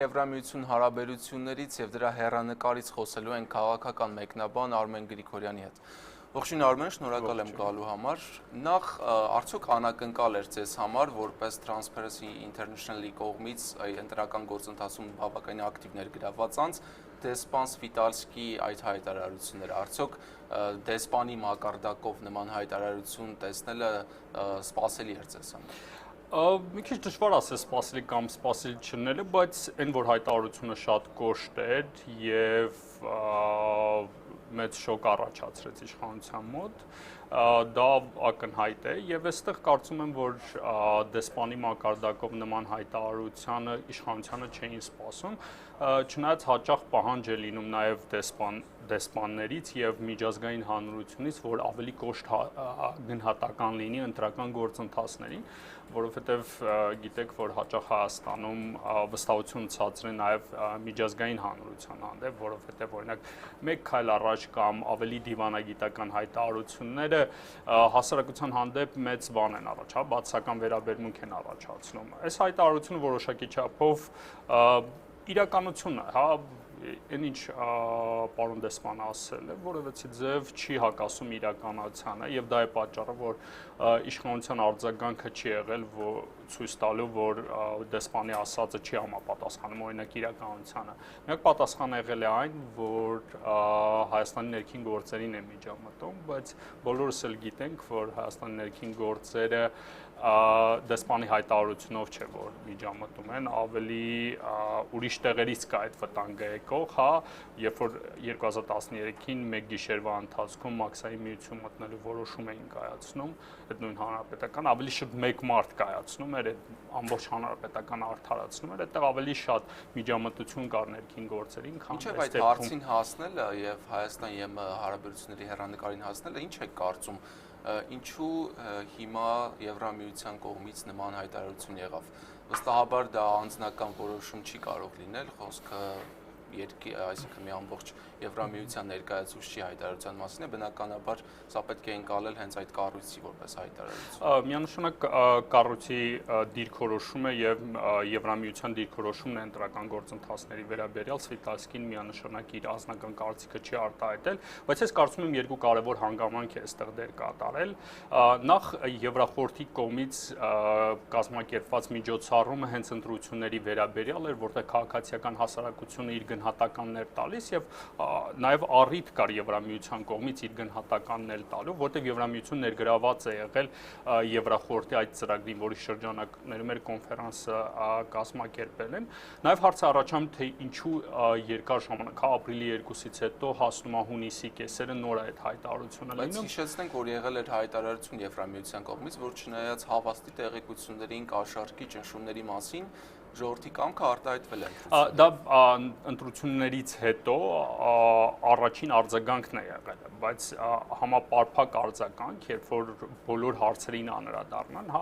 Եվրամիություն հարաբերություններից եւ դրա հեռանկարից խոսելու են քաղաքական մեկնաբան Արմեն Գրիգորյանի հետ։ Ողջույն Արմեն, շնորհակալ եմ գալու համար։ Նախ արդյոք անակնկալ էր ձեզ համար, որպես Transparency International-ի կողմից ընտրական գործընթացում բավականին ակտիվ ներգրավված անձ, դեսպան Սվիտալսկի այդ հայտարարությունները, արդյոք դեսպանի մակարդակով նման հայտարարություն տեսնելը սպասելի էր ձեզ համար։ Մի քիչ դժվար ասել սպասելի կամ սպասելի չնելը, բայց այն որ հայտարարությունը շատ կոշտ էր եւ մեծ շոկ առաջացրեց իշխանության մոտ, դա ակնհայտ է եւ այստեղ կարծում եմ, որ դեսպանի մակարդակով նման հայտարարությանը իշխանությանը չէին սպասում, չնայած հաճախ պահանջ է լինում նաեւ դեսպաններից եւ միջազգային հանրությունից, որ ավելի կոշտ գնահատական լինի ընտրական գործընթացներին, որովհետեւ գիտեք, որ հաճախ Հայաստանում վստահություն ցածր է նաեւ միջազգային հանրության հանդեպ, որովհետեւ օրինակ մեկ քայլ առաջ կամ ավելի դիվանագիտական հայտարարությունները հասարակության հանդեպ մեծ բան են առաջ, բացասական վերաբերմունք են առաջացնում։ Այս հայտարարությունը որոշակի չափով իրականություն է, այն ինչ պարոն դեսպանը ասել է, որովհետեւ ձև չի հակասում իրականությանը եւ դա է պատճառը, որ իշխանության արձագանքը չի եղել ցույց տալու, որ դեսպանի ասածը չի համապատասխանում օրինակ իրականությանը։ Միակ պատասխանը եղել է այն, որ Հայաստանի ներքին գործերին է միջամտում, բայց բոլորս էլ գիտենք, որ Հայաստանի ներքին գործերը դեսպանի հայտարարությունով չէ, որ միջամտում են, ավելի ուրիշ տեղերից կա այդ վտանգը եկող, երբ որ 2013-ին մեկ գիշերվա ընթացքում մաքսային միություն մտնելու որոշում էին կայացնում, այդ նույն հանրապետական ավելի շուտ մեկ մարդ կայացնում էր, այդ ամբողջ հանրապետական արդարացնում էր, այդտեղ ավելի շատ միջամտություն կար ներքին գործերին, քան Ինչեւ այդ հարցին հասնելը եւ Հայաստան-ԵՄ հարաբերությունների հեռանկարին հասնելը ինչ է կարծում Ինչու հիմա Եվրամիության կողմից նման հայտարարություն եղավ։ Վստահաբար դա անձնական որոշում չի կարող լինել, խոսքը այսինքն մի ամբողջ Եվրամիության ներկայացուցիչի հայտարարության մասին է, բնականաբար սա պետք է ընկալել հենց այդ կառույցի որպես հայտարարություն։ Միանշանակ կառույցի դիրքորոշումը եւ Եվրամիության դիրքորոշումն է ընտրական գործընթացների վերաբերյալ Սվիտալսկին միանշանակ իր անձնական կարծիքը չի արտահայտել, բայց ես կարծում եմ երկու կարևոր հանգամանք է այստեղ դեր կատարել։ Նախ Եվրախորհրդի կողմից կազմակերպված միջոցառումը հենց ընտրությունների վերաբերյալ էր, որտեղ քաղաքացիական հասարակությունը իր գնահատականներ տալիս եւ նաեւ առիթ կար Եվրամիության կողմից իր գնահատականներ տալու, որտեղ Եվրամիություն ներգրաված է եղել Եվրախորհրդի այդ ծրագրին, որի շրջանակներում էր կոնֆերանսը կազմակերպել են։ Նաեւ հարցը առաջանում թե ինչու երկար ժամանակ, ապրիլի 2-ից հետո հասնում է հունիսի կեսերը նոր այդ հայտարարությունը լինում։ Բայց հիշեցնենք, որ եղել էր հայտարարություն Եվրամիության կողմից, որ չնայած հավաստի տեղեկություններին կաշառքի ճնշումների մասին ժողովրդի կամքը արտահայտվել է։ Դա ընտրություններից հետո առաջին արձագանքն է եղել, բայց համապարփակ արձագանք, երբ որ բոլոր հարցերին անդրադառնան,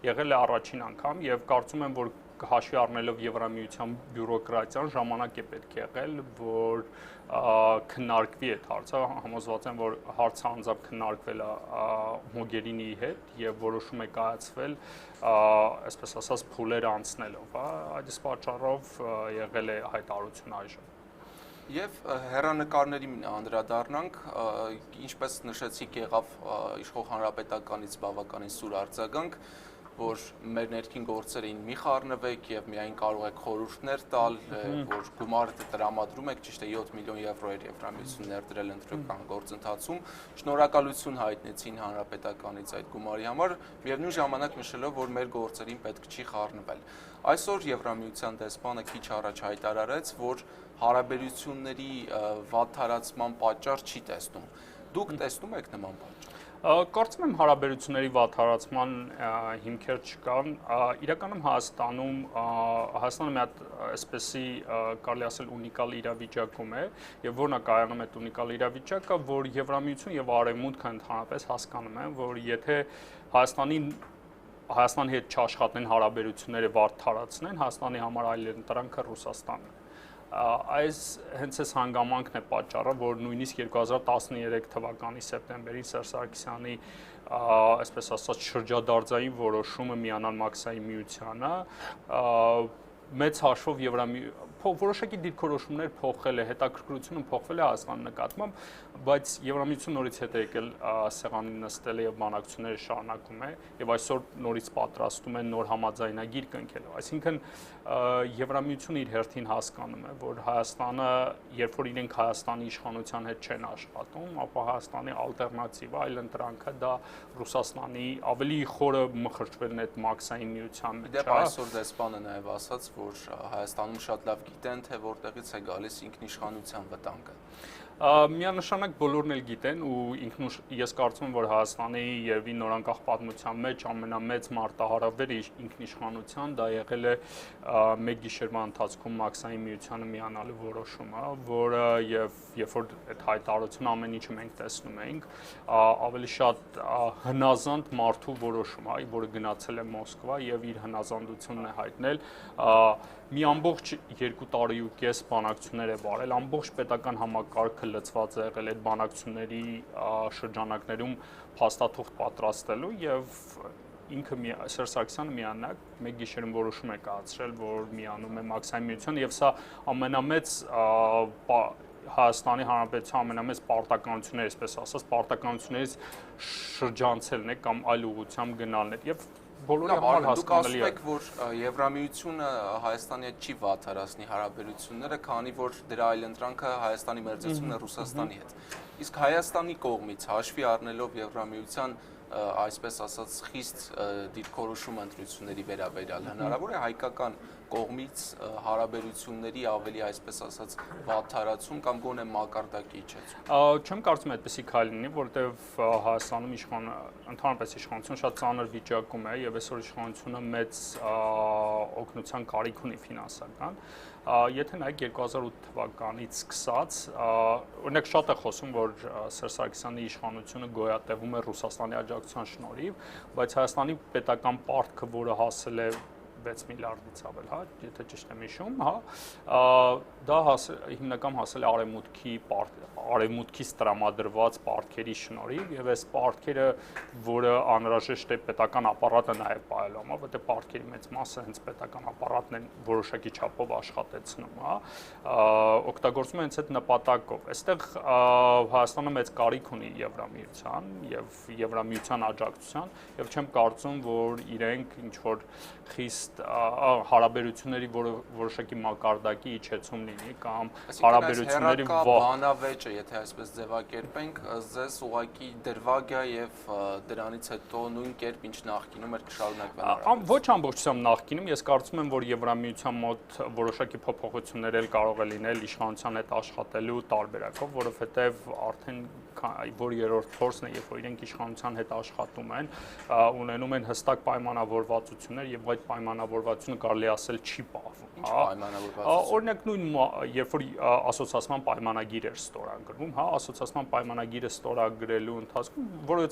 եղել է առաջին անգամ եւ կարծում եմ, որ հաշվի առնելով Եվրամիության բյուրոկրատիան ժամանակ է պետք եղել, որ քննարկվի այդ հարցը, համոզված եմ, որ հարցը անձամբ քննարկվել է Մոգերինիի հետ եւ որոշում է կայացվել, այսպես ասած, փուլեր անցնելով, այդ պատճառով եղել է հայտարարություն այժմ։ Եվ հեռանկարների անդրադառնանք, ինչպես նշեցիք, եղավ իշխող հանրապետականից բավականին սուր արձագանք, որ մեր ներքին գործերին մի խառնվեք եւ միայն կարող եք խորհուրդներ տալ, որ գումար տրամադրում եք, ճիշտ է 7 միլիոն եվրո էր Եվրամիություն ներդրել ընտրական գործընթացում, շնորհակալություն հայտնեցին հանրապետականից այդ գումարի համար, միևնույն ժամանակ նշելով, որ մեր գործերին պետք չի խառնվել։ Այսօր Եվրամիության դեսպանը քիչ առաջ հայտարարեց, որ հարաբերությունների վատթարացման պատճառ չի տեսնում։ Դուք տեսնում եք նման պատճառ։ Կարծում եմ հարաբերությունների վատթարացման հիմքեր չկան։ Իրականում Հայաստանը մի հատ այսպեսի կարելի ասել ունիկալ իրավիճակում է, եւ որն է կայանում այդ ունիկալ իրավիճակը, որ Եվրամիություն եւ Արևմուտքը ընդհանրապես հասկանում են, որ եթե Հայաստանի հետ չաշխատեն հարաբերությունները վատթարացնեն, Հայաստանի համար այլ ընտրանքը Ռուսաստանն է։ Այս հենց այս հանգամանքն է պատճառը, որ նույնիսկ 2013 թվականի սեպտեմբերին Սերժ Սարգսյանի այսպես ասած շրջադարձային որոշումը միանալ մաքսային միությանը մեծ հաշվով որոշակի դիրքորոշումներ փոխել է, հետաքրքրությունը փոխվել է Հայաստանի նկատմամբ, բայց Եվրամիությունը նորից հետ է եկել սեղանին նստել է եւ բանակցությունները շարունակում է եւ այսօր նորից պատրաստում են նոր համաձայնագիր կնքելու։ Այսինքն Եվրամիությունը իր հերթին հասկանում է, որ Հայաստանը, երբ որ իրենք Հայաստանի իշխանության հետ չեն աշխատում, ապա Հայաստանի ալտերնատիվը, այլընտրանքը դա Ռուսաստանի ավելի խորը մխրճվելն այդ մաքսային միության մեջ է։ Դե այսօր դեսպանը նաև ասաց, որ Հայաստանում շատ լավ գիտեն, թե որտեղից է գալիս ինքնիշխանության վտանգը։ Միանշանակ բոլորն էլ գիտեն ու ես կարծում եմ, որ Հայաստանի երևի նորանկախ պատմության մեջ ամենամեծ մարտահրավերը ինքնիշխանության դա եղել է մեկ գիշերվա ընթացքում մաքսային միությանը միանալու որոշումը, որը եւ երբ որ այդ հայտարարությունը ամեն ինչը մենք տեսնում էինք, ավելի շատ հնազանդ մարդու որոշում է, որը գնացել է Մոսկվա եւ իր հնազանդությունն է հայտնել մի ամբողջ 2 տարի ու կես բանակցություններ է վարել, ամբողջ պետական համակարգը լծված է եղել այդ բանակցությունների շրջանակներում փաստաթուղթ պատրաստելու եւ ինքը Սերժ Սարգսյանը միանակ մեկ գիշերում որոշում է կայացրել, որ միանում է մաքսային միությանը եւ սա ամենամեծ Հայաստանի Հանրապետության ամենամեծ պարտականություններից, այսպես ասած, պարտականություններից շրջանցելն է կամ այլ ուղղությամբ գնալն է եւ բոլորի համար հասկանալի է, որ Եվրամիությունը Հայաստանի հետ չի վատթարացնի հարաբերությունները, քանի որ դրա այլընտրանքը Հայաստանի մերձեցումն է Ռուսաստանի հետ։ Իսկ Հայաստանի կողմից հաշվի առնելով Եվրամիության այսպես ասած խիստ դիրքորոշում ընտրությունների վերաբերյալ հնարավոր է հայկական կողմից հարաբերությունների ավելի այսպես ասած վատթարացում կամ գոնե մակարդակի իջեցում։ Չեմ կարծում այդպեսի քայլ լինի, որովհետև Հայաստանում ընդհանրապես իշխանությունը շատ ծանր վիճակում է եւ այսօր իշխանությունը մեծ օգնության կարիք ունի ֆինանսական։ Եթե նայեք 2008 թվականից սկսած, օրինակ շատ է խոսում, որ Սերժ Սարգսյանի իշխանությունը գոյատևում է Ռուսաստանի աջակցության շնորհիվ, բայց Հայաստանի պետական պարտքը, որը հասել է 6 միլիարդից ավել, հա, եթե ճիշտ եմ հիշում, հա, դա հիմնական հասել է արևմուտքից տրամադրված պարտքերի շնորհիվ եւ այս պարտքերը, որը անհրաժեշտ է պետական ապարատը նաեւ պահելու համար, որտեղ պարտքերի մեծ մասը հենց պետական ապարատն են որոշակի չափով աշխատեցնում, հա, օգտագործում են հենց այդ նպատակով։ Այստեղ Հայաստանը մեծ կարիք ունի Եվրամիության եւ Եվրամիության աջակցության եւ չեմ կարծում, որ իրենք ինչ որ խիստ հարաբերությունների որոշակի մակարդակի իջեցում լինի կամ հարաբերությունների բանավեճը, եթե այսպես ձևակերպենք, ձեզ ուղղակի դրվագ է եւ դրանից հետո նույն կերպ ինչ նախկինում էր կշարունակվեն։ Ոչ ամբողջությամբ նախկինում, ես կարծում եմ, որ Եվրամիության մոտ որոշակի փոփոխություններ էլ կարող է լինել իշխանության հետ աշխատելու տարբերակով, որովհետեւ արդեն որ երրորդ փորձն է, երբ որ իրենք իշխանության հետ աշխատում են, ունենում են հստակ պայմանավորվածություններ եւ այդ պայմանավորվածությունը կարելի ասել չի պահվում։ Ինչ պայմանավորվածություն։ Օրինակ նույն երբ որ ասոցիացիան պայմանագիր էր ստորագրվում, հա, ասոցիացիան պայմանագիրը ստորագրելու ընթացքում որևէ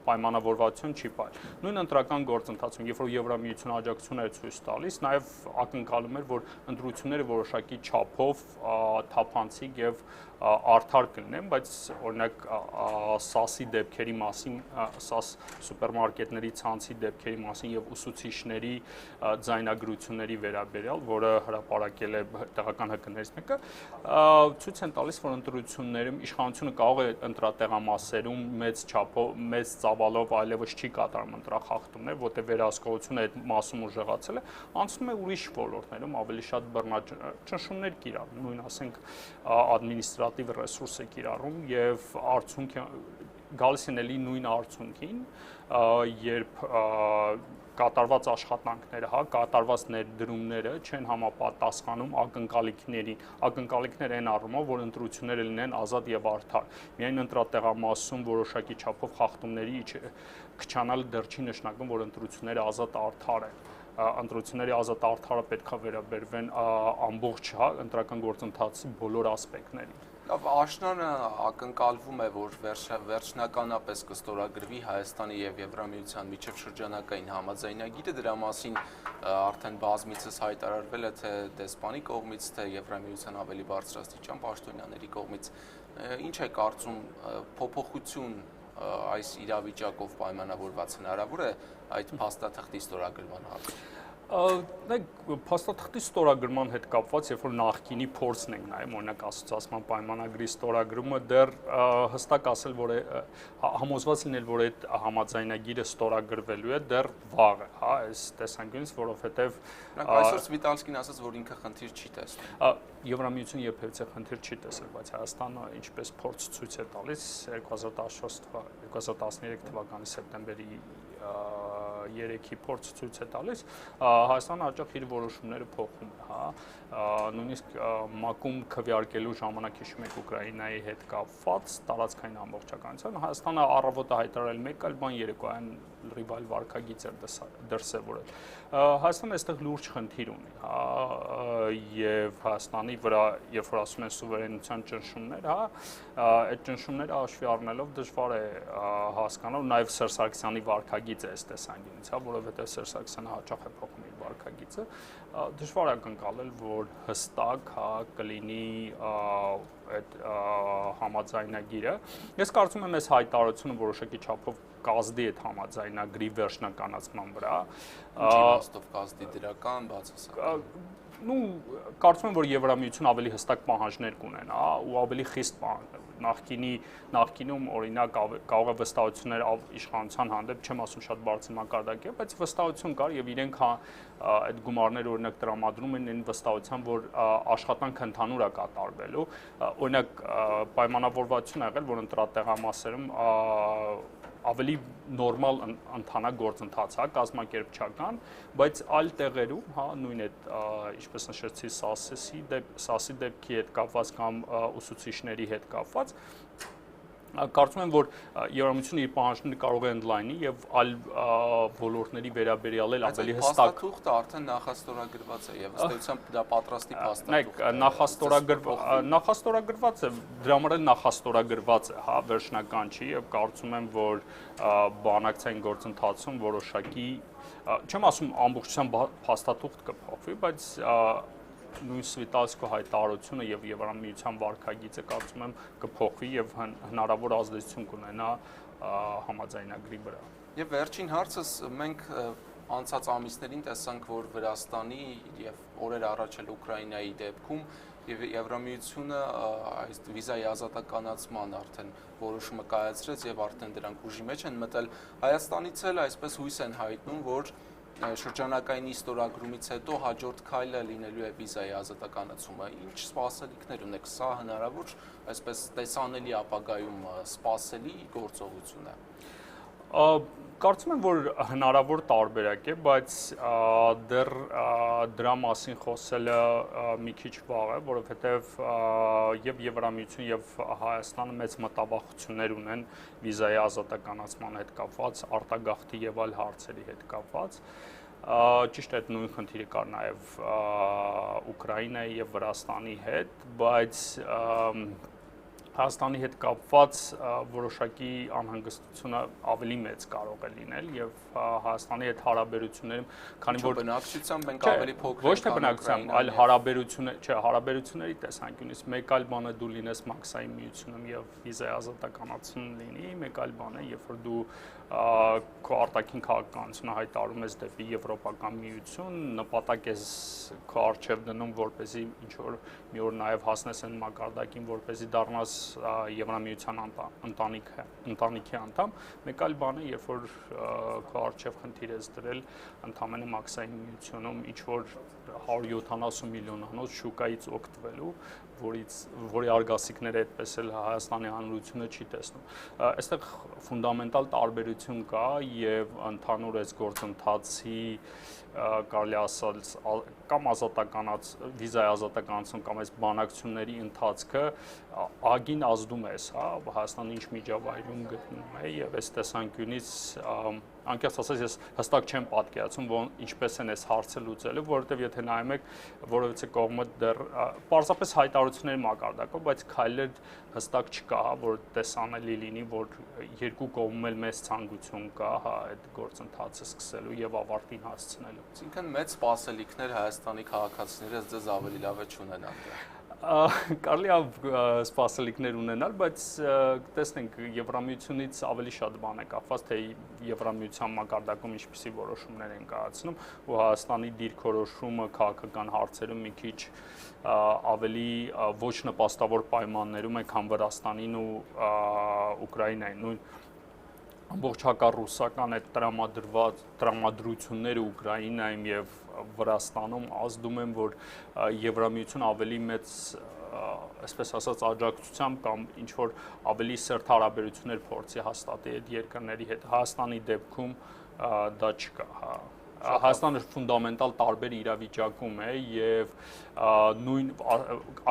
պայմանավորվածություն չի պահել։ Նույն ընտրական գործընթացում, երբ որ Եվրամիությունը աջակցություն էր ցույց տալիս, նաեւ ակնկալում էր, որ ընտրությունները որոշակի չափով թափանցիկ եւ արդար կլինեն, բայց օրինակ SAS-ի դեպքերի մասին, SAS սուպերմարկետների ցանցի դեպքերի մասին եւ ուսուցիչների ձայնագրությունների վերաբերյալ, որը հրապարակել է տեղական ՀԿ-ներից մեկը, ցույց են տալիս, որ ընտրություններում իշխանությունը կարող է ընտրատեղամասերում մեծ չափով, մեծ ծավալով այլևս չի կատարում ընտրախախտումներ, որտեղ վերահսկողությունը այդ մասում ուժեղացել է, անցնում է ուրիշ ոլորտներում ավելի շատ բռնաճնշումներ կիրառում, նույն ասենք ադմինիստրատիվ ռեսուրս է կիրառում եւ արդյունքը գալիս են էլի նույն արդյունքին, երբ կատարված աշխատանքները, հա, կատարված ներդրումները չեն համապատասխանում ակնկալիքներին։ Ակնկալիքներ են առումով, որ ընտրությունները լինեն ազատ եւ արդար։ Միայն ընտրատեղամասում որոշակի չափով խախտումների քչանալը դեռ չի նշանակում, որ ընտրությունները ազատ արդար են։ Ընտրությունների ազատ արդարը պետք է վերաբերվեն ամբողջ, հա, ընտրական գործընթացի բոլոր ասպեկտներին։ Լավ, աշնանը ակնկալվում է, որ վերջնականապես կստորագրվի Հայաստանի եւ Եվրամիության միջև շրջանակային համաձայնագիրը, դրա մասին արդեն բազմիցս հայտարարվել է թե դեսպանի կողմից, թե Եվրամիության ավելի բարձրաստիճան պաշտոնյաների կողմից։ Ինչ է կարծում, փոփոխություն այս իրավիճակով պայմանավորված հնարավոր է այդ փաստաթղթի ստորագրման հարցում։ Փաստաթղթի ստորագրման հետ կապված, երբ որ նախկինի փորձն ենք նայում, օրինակ ասոցիացիան պայմանագրի ստորագրումը դեռ հստակ ասել, որ համոզված լինել, որ այդ համաձայնագիրը ստորագրվելու է, դեռ վաղ է, հա, այս տեսանկյունից, որովհետև այսօր Սվիտալսկին ասաց, որ ինքը խնդիր չի տեսնում։ Եվրամիությունը երբևէ խնդիր չի տեսել, բայց Հայաստանը ինչպես փորձ ցույց է տալիս 2013 թվականի սեպտեմբերի 3-ի փորձ ցույց է տալիս, Հայաստանը հաճախ իր որոշումները փոխում է, հա, նույնիսկ ՄԱԿ-ում քվեարկելու ժամանակ հիշում եք Ուկրաինայի հետ կապված տարածքային ամբողջականության, Հայաստանը առավոտը հայտարարել մեկ այլ բան, երեկոյան լրիվ այլ վարքագիծ էր դրսևորել։ Հայաստանը այստեղ լուրջ խնդիր ունի, հա, եւ Հայաստանի վրա, երբ որ ասում են սուվերենության ճնշումներ, հա, այդ ճնշումները հաշվի առնելով դժվար է հասկանալ, նաեւ Սերժ Սարգսյանի վարքագիծը այս տեսանկյունից, հա, որովհետեւ Սերժ Սարգսյանը հաճախ է փոխում իր վարքագիծը, դժվար է կնկալել, որ հստակ, հա, կլինի այդ համաձայնագիրը։ Ես կարծում եմ, այս հայտարարությունը որոշակի չափով կազդի այդ համաձայնագրի վերջնականացման վրա։ Իմաստով կազդի դրական բացասական։ Կարծում եմ, որ Եվրամիությունը ավելի հստակ պահանջներ կունենա ու ավելի խիստ նախկինում օրինակ կարող է վստահություններ իշխանության հանդեպ, չեմ ասում շատ բարձր մակարդակի, բայց վստահություն կար եւ իրենք այդ գումարները օրինակ տրամադրում են այն վստահության, որ աշխատանքը ընդհանուր է կատարվելու, օրինակ պայմանավորվածություն ա եղել, որ ընտրատեղամասերում ավելի նորմալ ընթանա գործընթաց, հա, կազմակերպչական, բայց այլ տեղերում, հա, նույն այդ, ինչպես նշեցի, ՍԱՍ-ի դեպքի հետ կապված կամ ուսուցիչների հետ կապված, կարծում եմ, որ Եվրամիությունը իր պահանջները կարող է ընդլայնի եւ այլ ոլորտների վերաբերյալ էլ ավելի հստակ փաստաթուղթը արդեն նախաստորագրված է եւ ըստեյությամբ դա պատրաստի փաստաթուղթ է։ Նախաստորագրված է, դրա համար նախաստորագրված է, հա, վերջնական չի եւ կարծում եմ, որ բանակցային գործընթացում որոշակի, չեմ ասում ամբողջությամբ փաստաթուղթ կփոխվի, բայց նույն Սվիտալսկու հայտարարությունը եւ Եվրամիության վարքագիծը կարծում եմ կփոխվի եւ հնարավոր ազդեցություն կունենա համաձայնագրի վրա։ Եվ վերջին հարցս մենք անցած ամիսներին տեսանք, որ Վրաստանի եւ օրեր առաջ էլ Ուկրաինայի դեպքում եւ Եվրամիությունը այս վիզայի ազատականացման արդեն որոշումը կայացրեց եւ արդեն դրանք ուժի մեջ են մտել։ Հայաստանից էլ այսպես հույս են հայտնում, որ շրջանակային ստորագրումից հետո հաջորդ քայլը լինելու է վիզայի ազատականացումը։ Ինչ սպասելիքներ ունեք, սա հնարավոր այսպես տեսանելի ապագայում սպասելի գործողություն է։ Կարծում եմ, որ հնարավոր տարբերակ է, բայց դեռ դրա մասին խոսելը մի քիչ վաղ է, որովհետև եւ Եվրամիությունը եւ Հայաստանը մեծ մտավախություններ ունեն վիզայի ազատականացման հետ կապված, արտագաղթի եւ այլ հարցերի հետ կապված։ Ճիշտ է, նույն խնդիրը կար նաեւ Ուկրաինայի եւ Վրաստանի հետ, բայց Հայաստանի հետ կապված որոշակի անհանգստությունը ավելի մեծ կարող է լինել եւ Հայաստանի հետ հարաբերություններում, քանի որ բնակչությամբ մենք ավելի փոքր ենք, ոչ թե բնակչությամբ, այլ հարաբերությունների տեսանկյունից մեկ այլ բան է դու լինես մաքսային միությունում եւ վիզայի ազատականացում լինի, մեկ այլ բան է, երբ որ դու քո արտաքին քաղաքականությունը հայտարարում ես դեպի Եվրոպական միություն, նպատակ ես քո արժեվ դնում, որպեսզի ինչ որ մի օր նաեւ հասնես այն մակարդակին, որպեսզի դառնաս Եվրամիության ընտանիքի անդամ, մեկ այլ բան է, երբ որ քո արժեվ խնդիր ես դրել ընդամենը մաքսային միությունում ինչ որ 170 միլիոնանոց շուկայից օգտվելու, որի արգասիքները այդպես էլ Հայաստանի հանրությունը չի տեսնում։ Այստեղ ֆունդամենտալ տարբերություն կա եւ ընդհանուր այս գործընթացի կարելի ասել կամ վիզայի ազատականացում կամ այս բանակցությունների ընթացքը ագին ազդում է, հա, Հայաստանը ինչ միջավայրում գտնվում է եւ այս տեսանկյունից անկեղծ ասած ես հստակ չեմ պատկերացնում, որ ինչպես են այս հարցը լուծելու, որովհետեւ եթե նայում եք որևիցե կողմը դեռ պարզապես հայտարարությունների մակարդակով, բայց քայլեր հստակ չկա, որ տեսանելի լինի, որ երկու կողմում էլ մեծ ցանկություն կա, հա, այդ գործընթացը սկսելու եւ ավարտին հասցնելու։ Այսինքն մեծ սպասելիքներ Հայաստանի քաղաքացիները ձեզ ավելի լավ է չունենան։ Կարելի է սպասելիքներ ունենալ, բայց տեսնենք Եվրամիությունից ավելի շատ բան է կախված, թե Եվրամիության մակարդակում ինչպիսի որոշումներ են կայացնում, ու Հայաստանի դիրքորոշումը քաղաքական հարցերում մի քիչ ավելի ոչ նպաստավոր պայմաններում է, քան Վրաստանին ու Ուկրաինային, նույն ամբողջ հակառուսական այդ տրամադրությունները Ուկրաինայում եւ Վրաստանում ազդում են, որ Եվրամիությունը ավելի մեծ, այսպես ասած, աջակցությամբ կամ ինչ որ ավելի սերտ հարաբերություններ փորձի հաստատի այդ երկրների հետ։ Հայաստանի դեպքում դա չկա, Հայաստանը ֆունդամենտալ տարբեր իրավիճակում է եւ նույն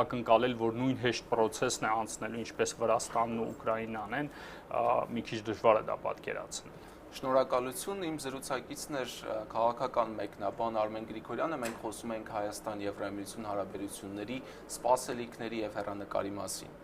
ակնկալել, որ նույն հեշտ process-ն է անցնելու, ինչպես Վրաստանն ու Ուկրաինան են, մի քիչ դժվար է դա պատկերացնել։ Շնորհակալություն, իմ զրուցակիցն էր քաղաքական մեկնաբան Արմեն Գրիգորյանը, մենք խոսում ենք Հայաստան-Եվրամիություն հարաբերությունների սպասելիքների եւ հեռանկարի մասին։